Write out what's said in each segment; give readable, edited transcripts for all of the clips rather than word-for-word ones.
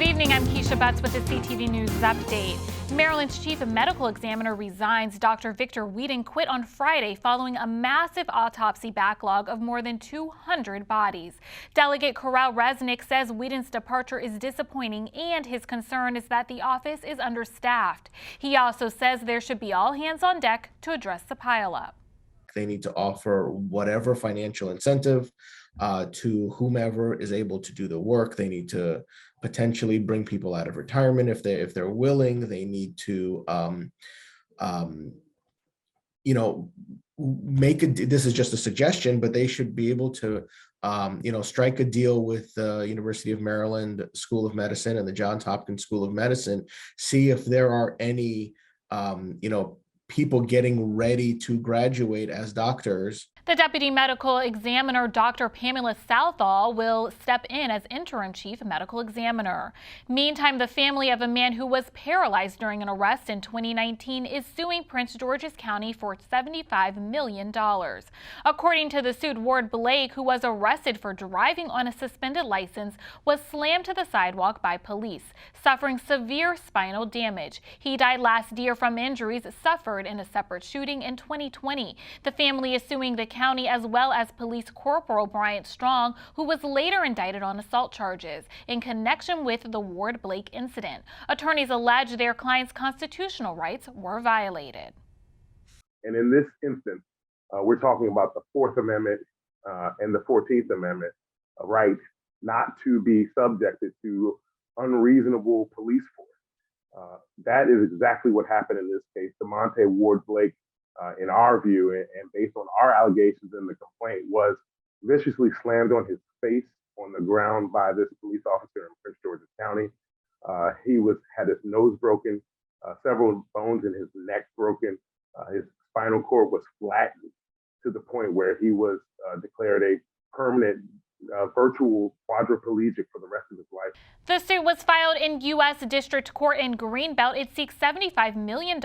evening, I'm Keisha Butts with the CTV News Update. Maryland's chief medical examiner resigns. Dr. Victor Whedon quit on Friday following a massive autopsy backlog of more than 200 bodies. Delegate Corral Resnick says Whedon's departure is disappointing, and his concern is that the office is understaffed. He also says there should be all hands on deck to address the pileup. They need to offer whatever financial incentive to whomever is able to do the work. They need to potentially bring people out of retirement if they're willing. They need to, this is just a suggestion, but they should be able to, strike a deal with the University of Maryland School of Medicine and the Johns Hopkins School of Medicine. See if there are any, people getting ready to graduate as doctors. The deputy medical examiner, Dr. Pamela Southall, will step in as interim chief medical examiner. Meantime, the family of a man who was paralyzed during an arrest in 2019 is suing Prince George's County for $75 million. According to the suit, Ward Blake, who was arrested for driving on a suspended license, was slammed to the sidewalk by police, suffering severe spinal damage. He died last year from injuries suffered in a separate shooting in 2020. The family is suing the county as well as Police Corporal Bryant Strong, who was later indicted on assault charges in connection with the Ward Blake incident. Attorneys allege their client's constitutional rights were violated. And in this instance, we're talking about the Fourth Amendment and the 14th Amendment right not to be subjected to unreasonable police force. That is exactly what happened in this case. DeMonte Ward Blake, in our view, and based on our allegations in the complaint, was viciously slammed on his face on the ground by this police officer in Prince George's County. He had his nose broken, several bones in his neck broken. His spinal cord was flattened to the point where he was declared a permanent virtual quadriplegic for the rest of his life. The suit was filed in U.S. District Court in Greenbelt. It seeks $75 million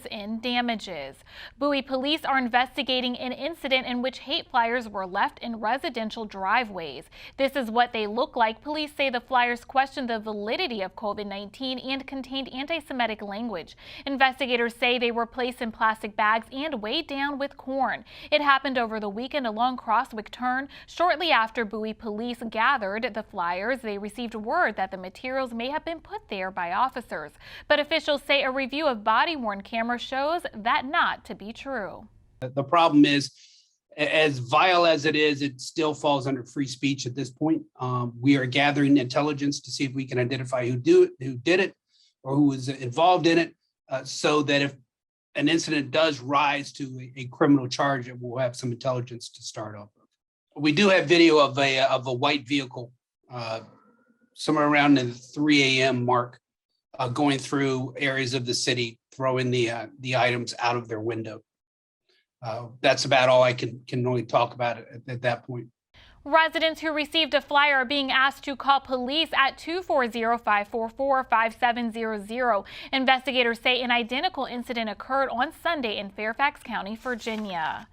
in damages. Bowie police are investigating an incident in which hate flyers were left in residential driveways. This is what they look like. Police say the flyers questioned the validity of COVID-19 and contained anti-Semitic language. Investigators say they were placed in plastic bags and weighed down with corn. It happened over the weekend along Crosswick Turn. Shortly after Bowie police gathered the flyers, they received word that the materials may have been put there by officers. But officials say a review of body-worn camera shows that not to be true. The problem is, as vile as it is, it still falls under free speech at this point. We are gathering intelligence to see if we can identify who did it or who was involved in it, so that if an incident does rise to a criminal charge, it will have some intelligence to start off with. We do have video of a white vehicle somewhere around the 3 a.m. mark going through areas of the city, throwing the items out of their window. That's about all I can really talk about at that point. Residents who received a flyer are being asked to call police at 240-544-5700. Investigators say an identical incident occurred on Sunday in Fairfax County, Virginia.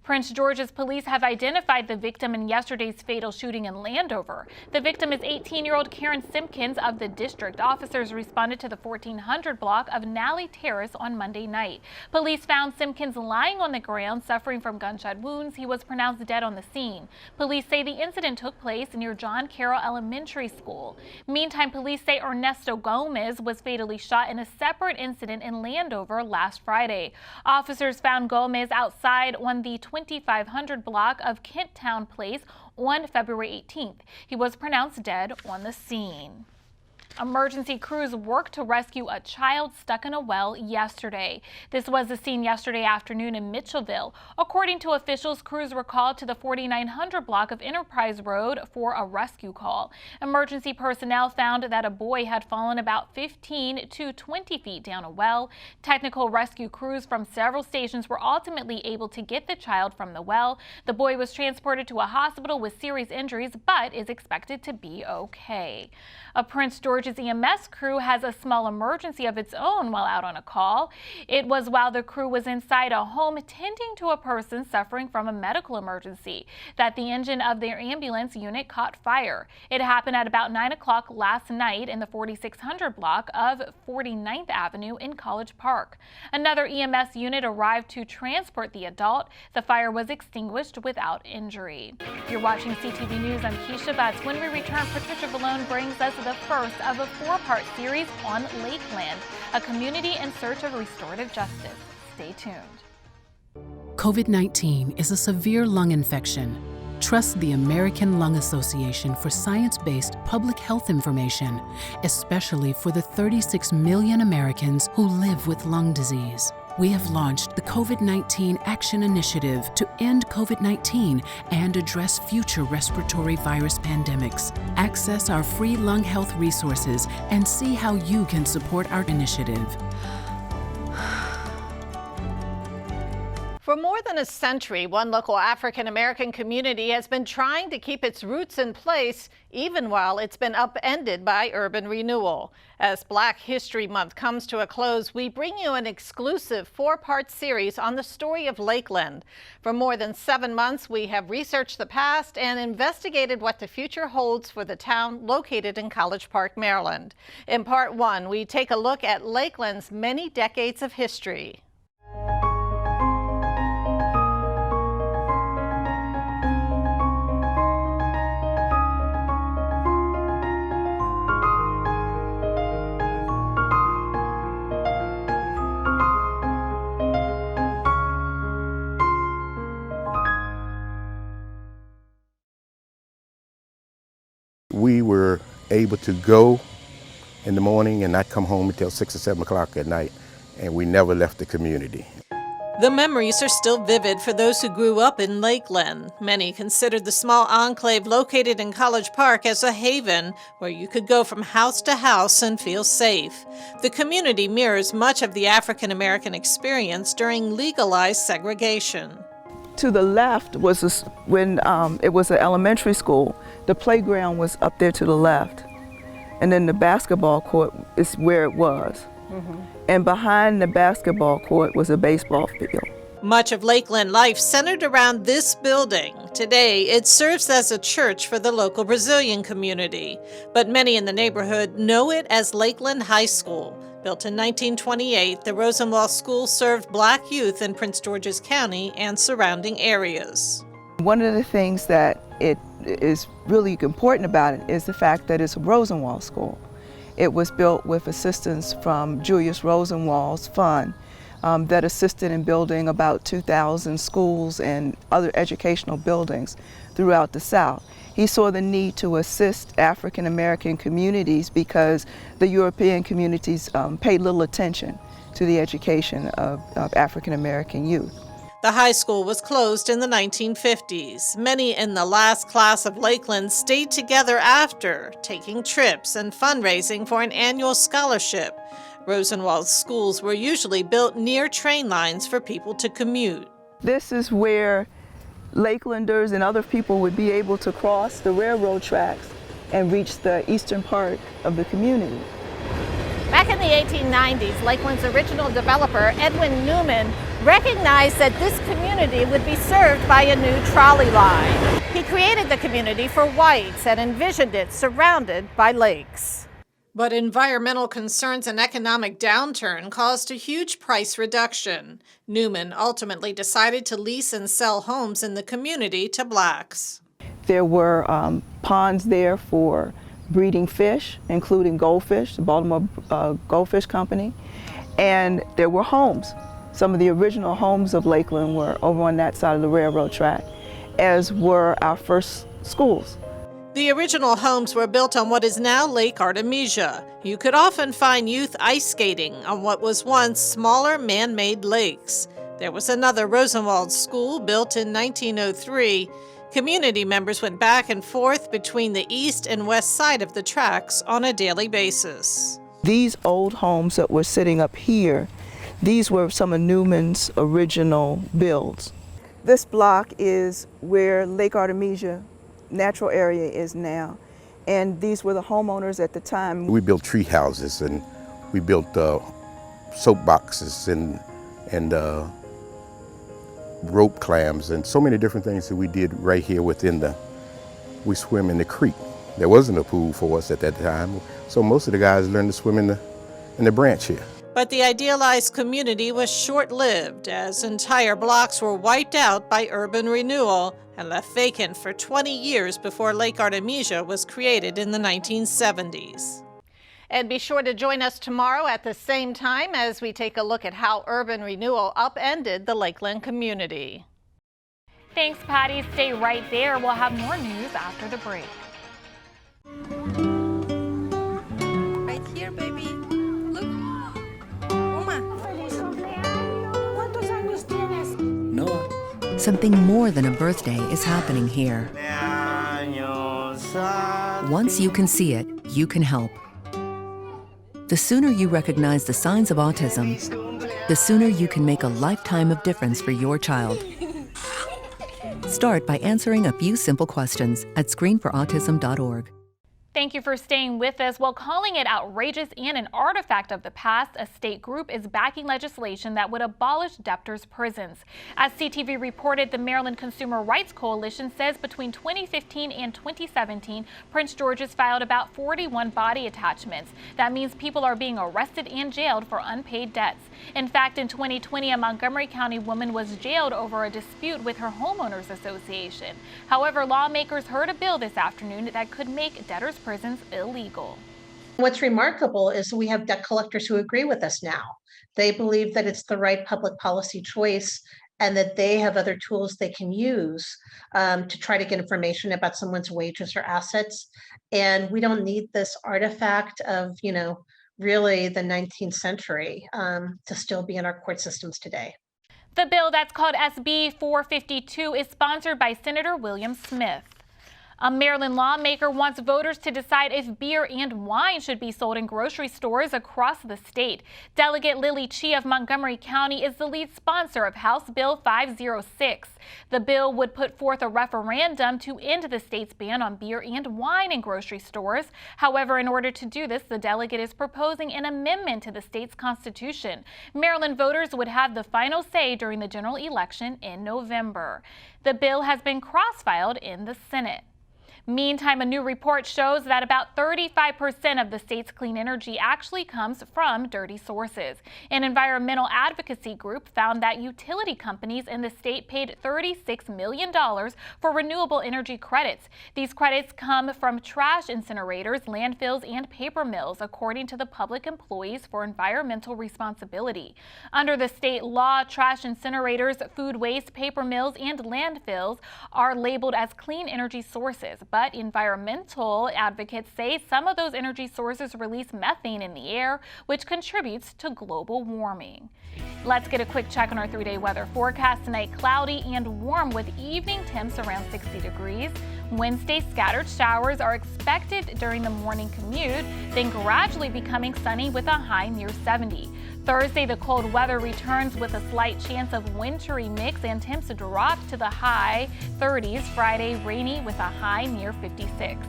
Prince George's police have identified the victim in yesterday's fatal shooting in Landover. The victim is 18-year-old Karen Simpkins of the district. Officers responded to the 1400 block of Nally Terrace on Monday night. Police found Simpkins lying on the ground, suffering from gunshot wounds. He was pronounced dead on the scene. Police say the incident took place near John Carroll Elementary School. Meantime, police say Ernesto Gomez was fatally shot in a separate incident in Landover last Friday. Officers found Gomez outside on the 2500 block of Kenttown Place on February 18th. He was pronounced dead on the scene. Emergency crews worked to rescue a child stuck in a well yesterday. This was the scene yesterday afternoon in Mitchellville. According to officials, crews were called to the 4900 block of Enterprise Road for a rescue call. Emergency personnel found that a boy had fallen about 15 to 20 feet down a well. Technical rescue crews from several stations were ultimately able to get the child from the well. The boy was transported to a hospital with serious injuries, but is expected to be okay. A Prince George George's EMS crew has a small emergency of its own while out on a call. It was while the crew was inside a home tending to a person suffering from a medical emergency that the engine of their ambulance unit caught fire. It happened at about 9 o'clock last night in the 4600 block of 49th Avenue in College Park. Another EMS unit arrived to transport the adult. The fire was extinguished without injury. You're watching CTV News. I'm Keisha Butts. When we return, Patricia Vallone brings us the first of a 4-part series on Lakeland, a community in search of restorative justice. Stay tuned. COVID-19 is a severe lung infection. Trust the American Lung Association for science-based public health information, especially for the 36 million Americans who live with lung disease. We have launched the COVID-19 Action Initiative to end COVID-19 and address future respiratory virus pandemics. Access our free lung health resources and see how you can support our initiative. For more than a century, one local African-American community has been trying to keep its roots in place even while it's been upended by urban renewal. As Black History Month comes to a close, we bring you an exclusive 4-part series on the story of Lakeland. For more than 7 months, we have researched the past and investigated what the future holds for the town located in College Park, Maryland. In Part 1, we take a look at Lakeland's many decades of history. We were able to go in the morning and not come home until 6 or 7 o'clock at night, and we never left the community. The memories are still vivid for those who grew up in Lakeland. Many considered the small enclave located in College Park as a haven where you could go from house to house and feel safe. The community mirrors much of the African American experience during legalized segregation. To the left was when it was an elementary school. The playground was up there to the left, and then the basketball court is where it was. And behind the basketball court was a baseball field. Much of Lakeland life centered around this building. Today, it serves as a church for the local Brazilian community, but many in the neighborhood know it as Lakeland High School. Built in 1928, the Rosenwald School served Black youth in Prince George's County and surrounding areas. One of the things that it is really important about it is the fact that it's a Rosenwald School. It was built with assistance from Julius Rosenwald's fund that assisted in building about 2,000 schools and other educational buildings throughout the South. He saw the need to assist African American communities because the European communities paid little attention to the education of African American youth. The high school was closed in the 1950s. Many in the last class of Lakeland stayed together after, taking trips and fundraising for an annual scholarship. Rosenwald schools were usually built near train lines for people to commute. This is where Lakelanders and other people would be able to cross the railroad tracks and reach the eastern part of the community. Back in the 1890s, Lakeland's original developer, Edwin Newman, recognized that this community would be served by a new trolley line. He created the community for whites and envisioned it surrounded by lakes. But environmental concerns and economic downturn caused a huge price reduction. Newman ultimately decided to lease and sell homes in the community to Blacks. There were ponds there for breeding fish, including goldfish, the Baltimore Goldfish Company, and there were homes. Some of the original homes of Lakeland were over on that side of the railroad track, as were our first schools. The original homes were built on what is now Lake Artemisia. You could often find youth ice skating on what was once smaller man-made lakes. There was another Rosenwald school built in 1903. Community members went back and forth between the east and west side of the tracks on a daily basis. These old homes that were sitting up here, these were some of Newman's original builds. This block is where Lake Artemisia natural area is now. And these were the homeowners at the time. We built tree houses and we built soap boxes and rope clams and so many different things that we did right here we swim in the creek. There wasn't a pool for us at that time, so most of the guys learned to swim in the branch here. But the idealized community was short-lived as entire blocks were wiped out by urban renewal and left vacant for 20 years before Lake Artemisia was created in the 1970s. And be sure to join us tomorrow at the same time as we take a look at how urban renewal upended the Lakeland community. Thanks, Patty. Stay right there. We'll have more news after the break. Right here, baby. Look. Uma. Noah. Something more than a birthday is happening here. Once you can see it, you can help. The sooner you recognize the signs of autism, the sooner you can make a lifetime of difference for your child. Start by answering a few simple questions at screenforautism.org. Thank you for staying with us. While calling it outrageous and an artifact of the past, a state group is backing legislation that would abolish debtors' prisons. As CTV reported, the Maryland Consumer Rights Coalition says between 2015 and 2017, Prince George's filed about 41 body attachments. That means people are being arrested and jailed for unpaid debts. In fact, in 2020, a Montgomery County woman was jailed over a dispute with her homeowners association. However, lawmakers heard a bill this afternoon that could make debtors' prisons illegal. What's remarkable is we have debt collectors who agree with us now. They believe that it's the right public policy choice and that they have other tools they can use to try to get information about someone's wages or assets. And we don't need this artifact of, really the 19th century to still be in our court systems today. The bill that's called SB 452 is sponsored by Senator William Smith. A Maryland lawmaker wants voters to decide if beer and wine should be sold in grocery stores across the state. Delegate Lily Chi of Montgomery County is the lead sponsor of House Bill 506. The bill would put forth a referendum to end the state's ban on beer and wine in grocery stores. However, in order to do this, the delegate is proposing an amendment to the state's constitution. Maryland voters would have the final say during the general election in November. The bill has been cross-filed in the Senate. Meantime, a new report shows that about 35% of the state's clean energy actually comes from dirty sources. An environmental advocacy group found that utility companies in the state paid $36 million for renewable energy credits. These credits come from trash incinerators, landfills, and paper mills, according to the Public Employees for Environmental Responsibility. Under the state law, trash incinerators, food waste, paper mills, and landfills are labeled as clean energy sources. But environmental advocates say some of those energy sources release methane in the air, which contributes to global warming. Let's get a quick check on our 3-day weather forecast. Tonight, cloudy and warm with evening temps around 60 degrees. Wednesday, scattered showers are expected during the morning commute, then gradually becoming sunny with a high near 70. Thursday, the cold weather returns with a slight chance of wintry mix and temps drop to the high 30s. Friday, rainy with a high near 56.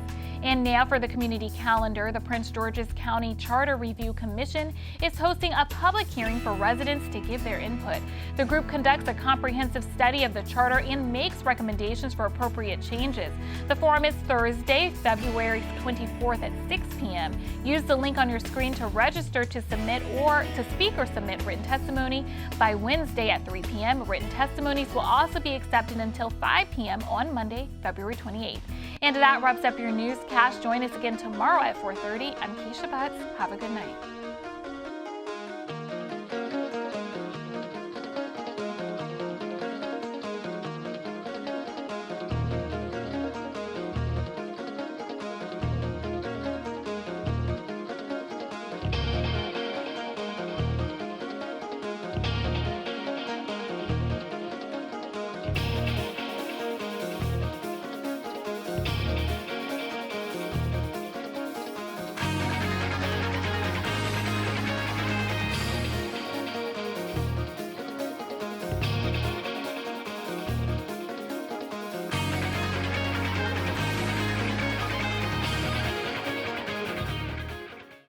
And now for the community calendar, the Prince George's County Charter Review Commission is hosting a public hearing for residents to give their input. The group conducts a comprehensive study of the charter and makes recommendations for appropriate changes. The forum is Thursday, February 24th at 6 p.m. Use the link on your screen to register to submit or to speak or submit written testimony by Wednesday at 3 p.m. Written testimonies will also be accepted until 5 p.m. on Monday, February 28th. And that wraps up your newscast. Join us again tomorrow at 4:30. I'm Keisha Butts. Have a good night.